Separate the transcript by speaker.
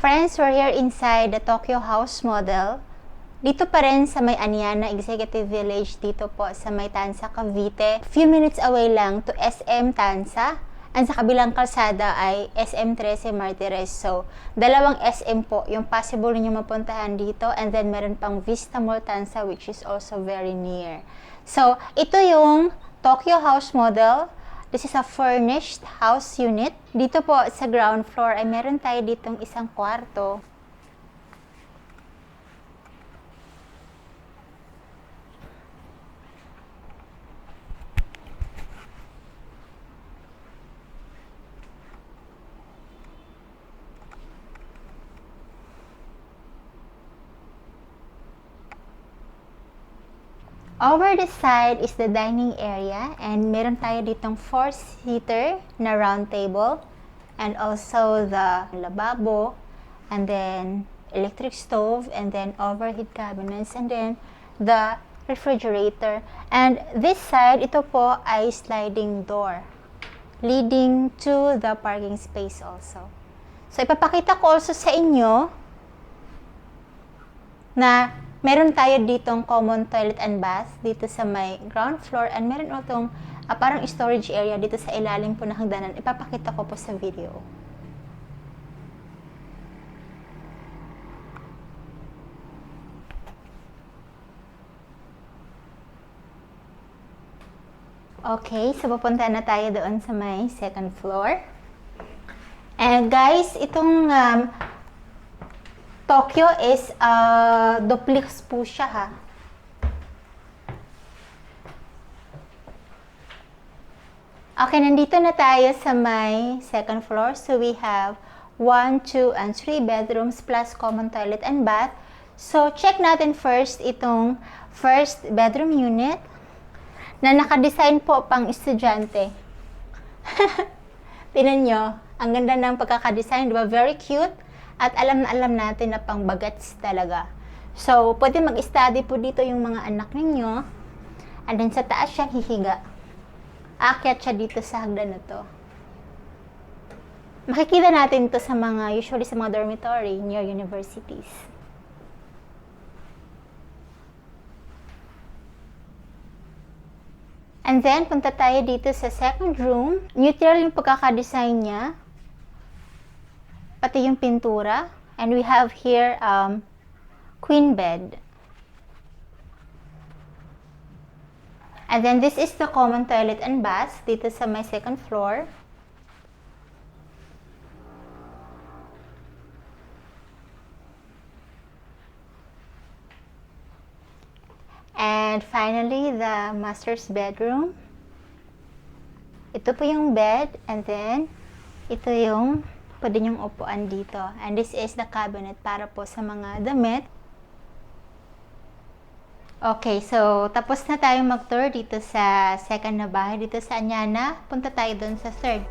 Speaker 1: friends, we're here inside the Tokyo House model. Dito pa rin sa may Anyana Executive Village, dito po sa may Tansa, Cavite. Few minutes away lang to SM Tansa. And sa kabilang kalsada ay SM 13 Martires. So, dalawang SM po yung possible ninyo mapuntahan dito. And then, meron pang Vista Mall Tansa, which is also very near. So, ito yung Tokyo House model. This is a furnished house unit. Dito po sa ground floor ay meron tayo ditong isang kwarto. Over the side is the dining area, and meron tayo ditong 4-seater na round table, and also the lababo, and then electric stove, and then overhead cabinets, and then the refrigerator. And this side, ito po ay sliding door leading to the parking space also. So ipapakita ko also sa inyo na meron tayo ditong common toilet and bath dito sa may ground floor, and meron itong parang storage area dito sa ilalim po ng hagdanan. Ipapakita ko po sa video. Okay, so pupunta na tayo doon sa may second floor. And guys, itong Tokyo is duplex po siya ha. Okay, nandito na tayo sa may second floor. So we have 1, 2, and 3 bedrooms plus common toilet and bath. So check natin first itong first bedroom unit na nakadesign po pang estudyante. Tingnan nyo, ang ganda ng pagkakadesign, diba? Very cute. At alam na alam natin na pang bagets talaga. So, pwede mag-study po dito yung mga anak ninyo. And then sa taas siya hihiga. Aakyat siya dito sa hagdan na to. Makikita natin to sa mga, usually sa mga dormitory near universities. And then, punta tayo dito sa second room. Neutral yung pagkakadesign niya. Pati yung pintura. And we have here queen bed. And then this is the common toilet and bath dito sa my second floor. And finally, the master's bedroom. Ito po yung bed, and then ito yung pwede niyong upuan dito. And this is the cabinet para po sa mga damit. Okay, so tapos na tayong mag-tour dito sa second na bahay dito sa Anyana. Punta tayo doon sa third.